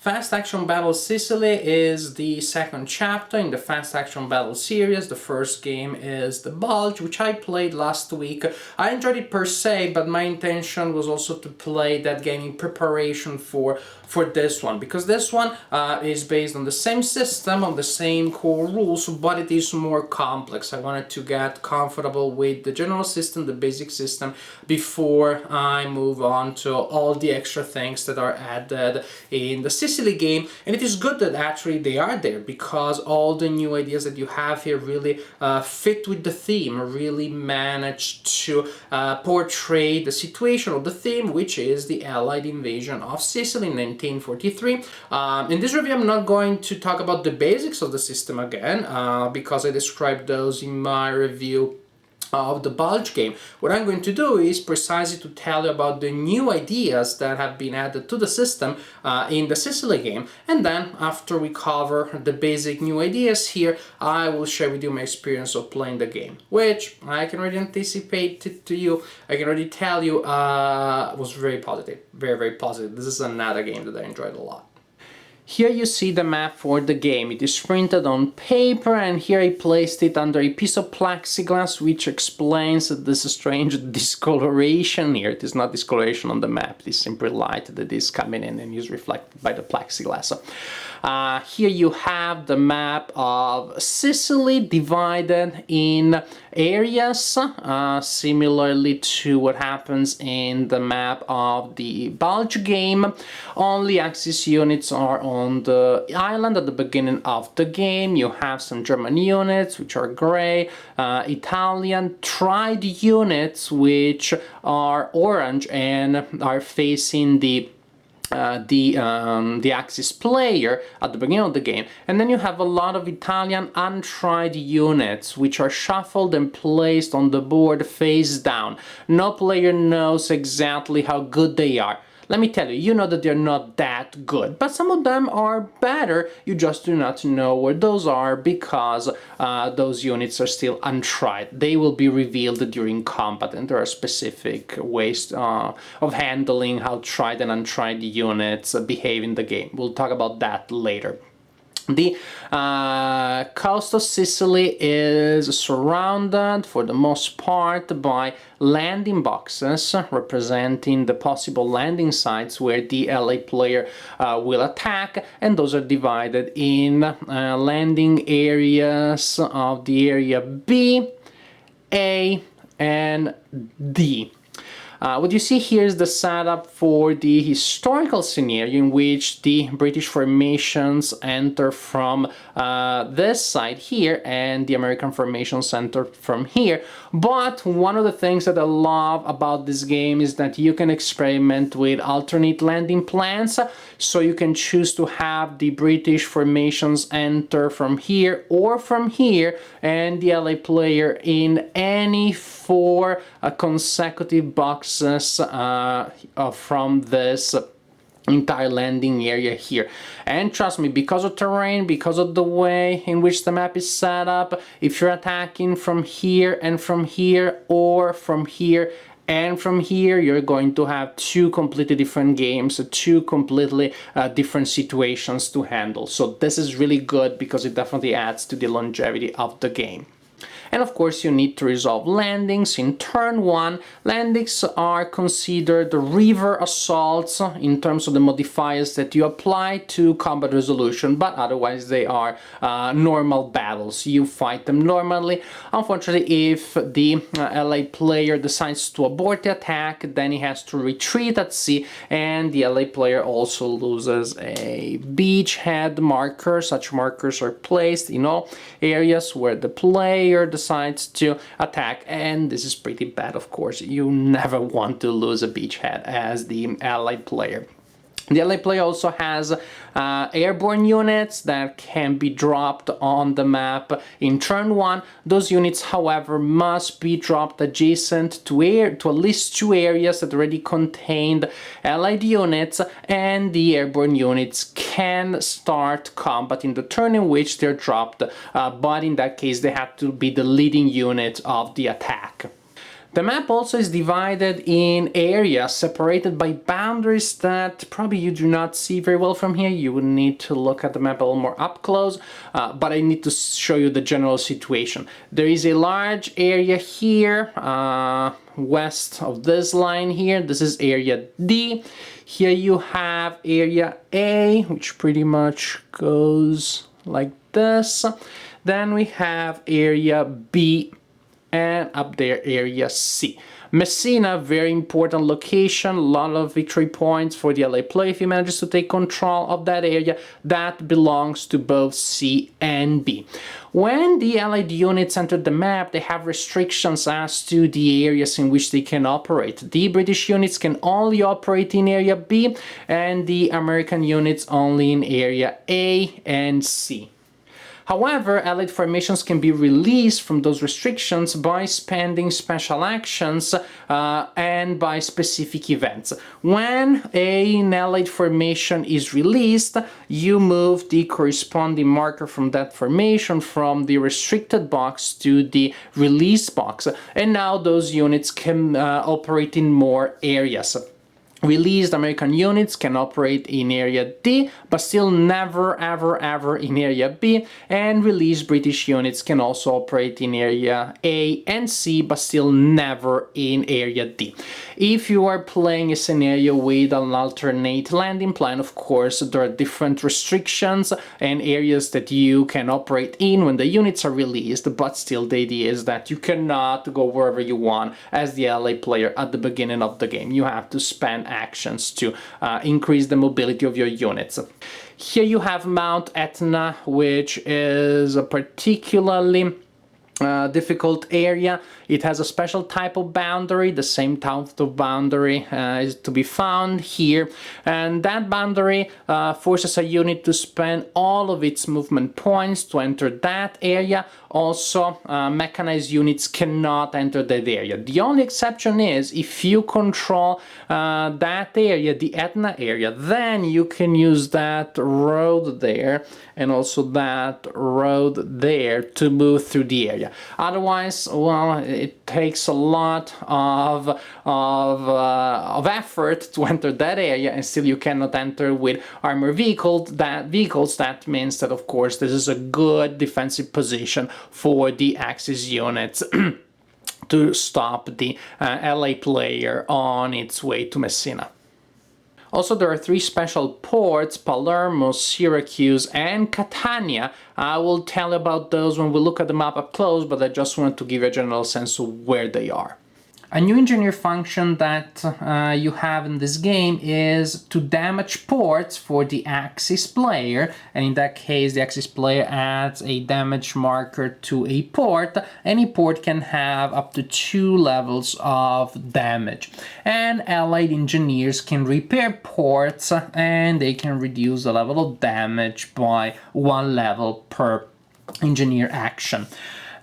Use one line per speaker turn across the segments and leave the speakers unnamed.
Fast Action Battle Sicily is the second chapter in the Fast Action Battle series. The first game is The Bulge, which I played last week. I enjoyed it per se, but my intention was also to play that game in preparation for this one, because this one is based on the same system, on the same core rules, but it is more complex. I wanted to get comfortable with the general system, the basic system, before I move on to all the extra things that are added in the Sicily game. And it is good that actually they are there, because all the new ideas that you have here really fit with the theme, really manage to portray the situation of the theme, which is the Allied invasion of Sicily in 1943. In this review I'm not going to talk about the basics of the system again, because I described those in my review of the Bulge game. What I'm going to do is precisely to tell you about the new ideas that have been added to the system in the Sicily game, and then after we cover the basic new ideas here, I will share with you my experience of playing the game, which I can already anticipate to you, I can already tell you was very positive, very positive. This is another game that I enjoyed a lot. Here you see the map for the game. It is printed on paper, and here I placed it under a piece of plexiglass, which explains this strange discoloration here. It is not discoloration on the map, it is simply light that is coming in and is reflected by the plexiglass. Here you have the map of Sicily divided in areas, similarly to what happens in the map of the Bulge game. Only Axis units are on the island at the beginning of the game. You have some German units, which are gray, Italian Tried units, which are orange and are facing the Axis player at the beginning of the game, and then you have a lot of Italian untried units which are shuffled and placed on the board face down. No player knows exactly how good they are. Let me tell you, you know that they're not that good, but some of them are better. You just do not know where those are, because those units are still untried. They will be revealed during combat, and there are specific ways of handling how tried and untried units behave in the game. We'll talk about that later. The coast of Sicily is surrounded, for the most part, by landing boxes representing the possible landing sites where the LA player will attack, and those are divided in landing areas of the area B, A, and D. What you see here is the setup for the historical scenario in which the British formations enter from this side here, and the American formations enter from here. But one of the things that I love about this game is that you can experiment with alternate landing plans, so you can choose to have the British formations enter from here or from here, and the LA player in any four consecutive boxes from this entire landing area here. And trust me, because of terrain, because of the way in which the map is set up, if you're attacking from here and from here, or from here and from here, you're going to have two completely different games, two completely different situations to handle. So this is really good, because it definitely adds to the longevity of the game. And of course you need to resolve landings in turn 1. Landings are considered river assaults in terms of the modifiers that you apply to combat resolution, but otherwise they are normal battles. You fight them normally. Unfortunately, if the LA player decides to abort the attack, then he has to retreat at sea, and the LA player also loses a beachhead marker. Such markers are placed in all areas where the player decides to attack, and this is pretty bad, of course. You never want to lose a beachhead as the Allied player. The LA player also has airborne units that can be dropped on the map in turn 1. Those units, however, must be dropped adjacent to at least 2 areas that already contained Allied units, and the airborne units can start combat in the turn in which they're dropped, but in that case they have to be the leading unit of the attack. The map also is divided in areas separated by boundaries that probably you do not see very well from here. You would need to look at the map a little more up close, but I need to show you the general situation. There is a large area here, west of this line here. This is area D. Here you have area A, which pretty much goes like this. Then we have area B, and up there area C. Messina, very important location, a lot of victory points for the LA player if he manages to take control of that area. That belongs to both C and B. When the Allied units enter the map, they have restrictions as to the areas in which they can operate. The British units can only operate in area B, and the American units only in area A and C. However, Allied formations can be released from those restrictions by spending special actions and by specific events. When an Allied formation is released, you move the corresponding marker from that formation from the restricted box to the release box, and now those units can operate in more areas. Released American units can operate in area D, but still never ever in area B, and released British units can also operate in area A and C, but still never in area D. If you are playing a scenario with an alternate landing plan, of course, there are different restrictions and areas that you can operate in when the units are released, but still the idea is that you cannot go wherever you want as the LA player at the beginning of the game. You have to spend actions to increase the mobility of your units. Here you have Mount Etna, which is a particularly difficult area. It has a special type of boundary. The same type of boundary is to be found here, and that boundary forces a unit to spend all of its movement points to enter that area. Also, mechanized units cannot enter that area. The only exception is if you control that area, the Etna area, then you can use that road there and also that road there to move through the area. Otherwise, well, it takes a lot of effort to enter that area, and still you cannot enter with armored vehicles. That means that, of course, this is a good defensive position for the Axis units to stop the LA player on its way to Messina. Also, there are three special ports: Palermo, Syracuse, and Catania. I will tell you about those when we look at the map up close, but I just want to give you a general sense of where they are. A new engineer function that you have in this game is to damage ports for the Axis player, and in that case the Axis player adds a damage marker to a port. Any port can have up to 2 levels of damage, and Allied engineers can repair ports and they can reduce the level of damage by 1 level per engineer action.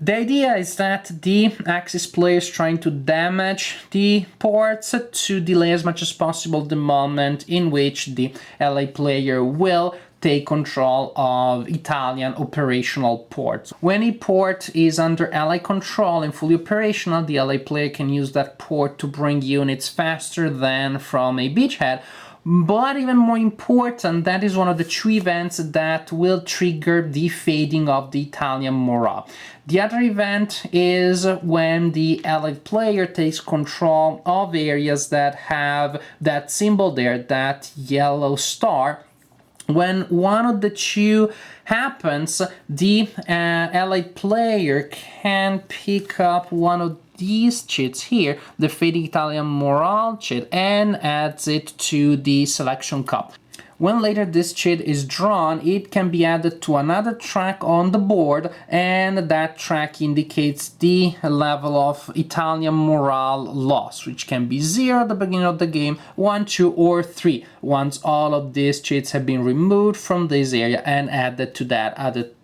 The idea is that the Axis player is trying to damage the ports to delay as much as possible the moment in which the LA player will take control of Italian operational ports. When a port is under Allied control and fully operational, the LA player can use that port to bring units faster than from a beachhead. But even more important, that is one of the 2 events that will trigger the fading of the Italian morale. The other event is when the Allied player takes control of areas that have that symbol there, that yellow star. When one of the 2 happens, the Allied player can pick up one of these cheats here, the Fading Italian Morale cheat, and adds it to the selection cup. When later this cheat is drawn, it can be added to another track on the board, and that track indicates the level of Italian morale loss, which can be 0 at the beginning of the game, 1, 2, or 3, once all of these cheats have been removed from this area and added to that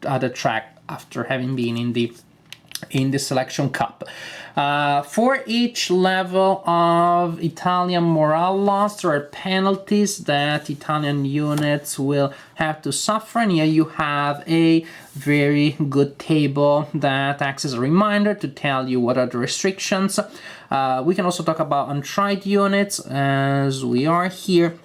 other track after having been in the in the Selection Cup. For each level of Italian morale loss, there are penalties that Italian units will have to suffer, and here you have a very good table that acts as a reminder to tell you what are the restrictions. We can also talk about untried units, as we are here.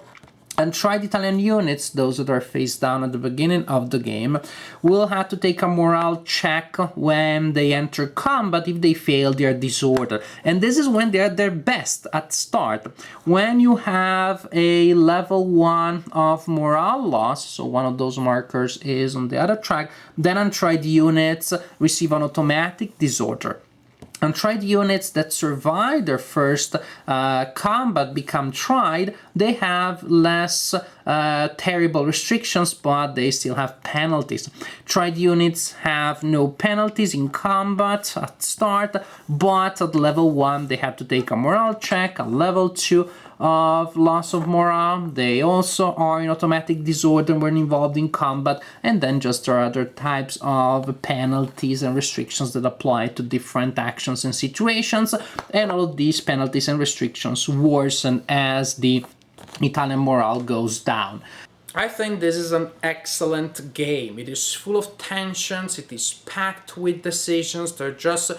Untried Italian units, those that are face down at the beginning of the game, will have to take a morale check when they enter combat. If they fail, they are disordered. And this is when they are their best at start. When you have a level 1 of morale loss, so one of those markers is on the other track, then untried units receive an automatic disorder. Untried units that survive their first combat become tried. They have less terrible restrictions, but they still have penalties. Tried units have no penalties in combat at start, but at level 1 they have to take a morale check. At level 2 of loss of morale, they also are in automatic disorder when involved in combat, and then just there are other types of penalties and restrictions that apply to different actions and situations, and all of these penalties and restrictions worsen as the Italian morale goes down. I think this is an excellent game. It is full of tensions, it is packed with decisions, there are just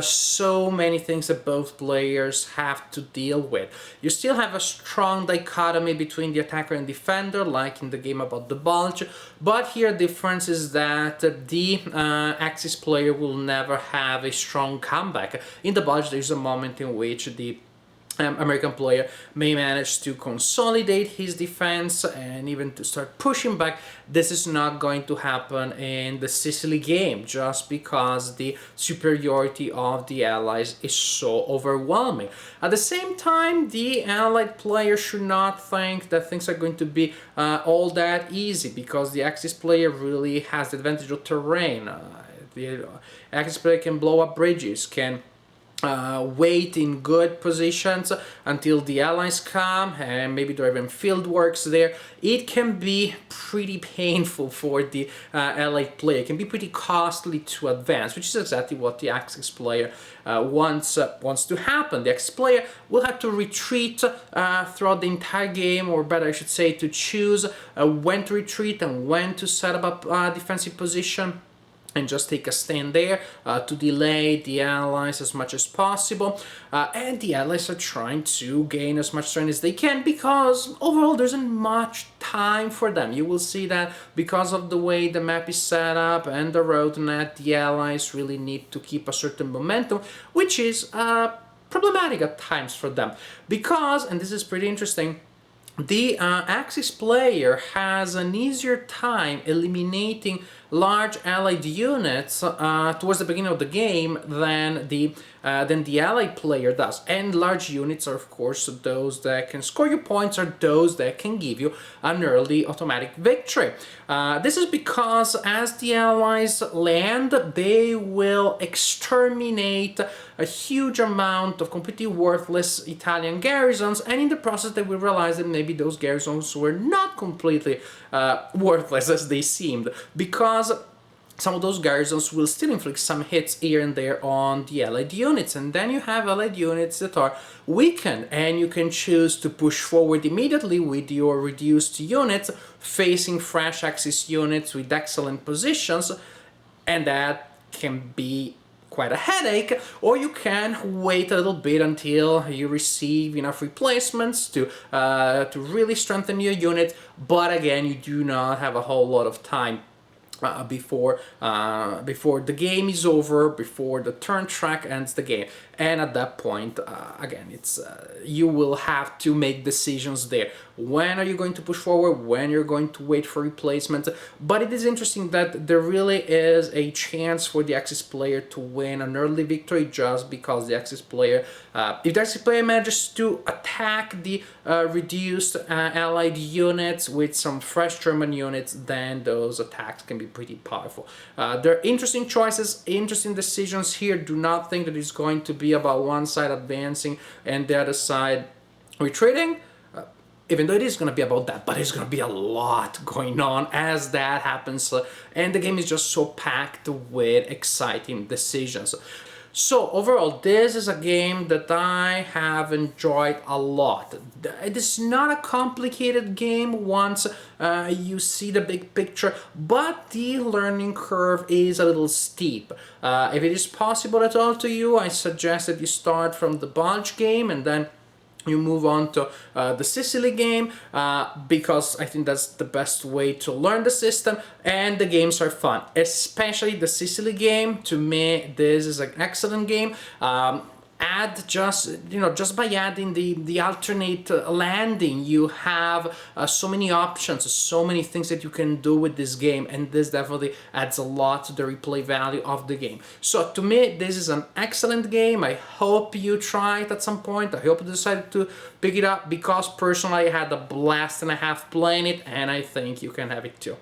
so many things that both players have to deal with. You still have a strong dichotomy between the attacker and defender, like in the game about the Bulge, but here the difference is that the Axis player will never have a strong comeback. In the Bulge there is a moment in which the American player may manage to consolidate his defense and even to start pushing back. This is not going to happen in the Sicily game, just because the superiority of the Allies is so overwhelming. At the same time, the Allied player should not think that things are going to be all that easy, because the Axis player really has the advantage of terrain. The Axis player can blow up bridges, can wait in good positions until the Allies come, and maybe there are even field works there. It can be pretty painful for the Allied player. It can be pretty costly to advance, which is exactly what the Axis player wants to happen. The Axis player will have to retreat throughout the entire game, or better I should say, to choose when to retreat and when to set up a defensive position, and just take a stand there to delay the Allies as much as possible. And the Allies are trying to gain as much strength as they can, because overall there isn't much time for them. You will see that because of the way the map is set up and the road net, the Allies really need to keep a certain momentum, which is problematic at times for them. Because, and this is pretty interesting, the Axis player has an easier time eliminating large Allied units towards the beginning of the game than the Allied player does. And large units are, of course, those that can score you points, or those that can give you an early automatic victory. This is because as the Allies land, they will exterminate a huge amount of completely worthless Italian garrisons, and in the process they will realize that maybe those garrisons were not completely worthless as they seemed, because some of those garrisons will still inflict some hits here and there on the Allied units, and then you have Allied units that are weakened, and you can choose to push forward immediately with your reduced units, facing fresh Axis units with excellent positions, and that can be quite a headache. Or you can wait a little bit until you receive enough replacements to really strengthen your unit, but again, you do not have a whole lot of time before the game is over, before the turn track ends the game. And at that point, again, it's you will have to make decisions there. When are you going to push forward? When you're going to wait for replacement? But it is interesting that there really is a chance for the Axis player to win an early victory, just because the Axis player, if the Axis player manages to attack the reduced Allied units with some fresh German units, then those attacks can be pretty powerful. There are interesting choices, interesting decisions here. Do not think that it's going to be about one side advancing and the other side retreating. even though it is going to be about that, but there's going to be a lot going on as that happens, and the game is just so packed with exciting decisions. So overall, this is a game that I have enjoyed a lot. It is not a complicated game once you see the big picture, but the learning curve is a little steep. If it is possible at all to you, I suggest that you start from the Bulge game and then you move on to the Sicily game, because I think that's the best way to learn the system, and the games are fun, especially the Sicily game. To me, this is an excellent game. Add just by adding the alternate landing, you have so many options, so many things that you can do with this game, and this definitely adds a lot to the replay value of the game. So to me, this is an excellent game. I hope you try it at some point. I hope you decide to pick it up, because personally I had a blast and a half playing it, and I think you can have it too.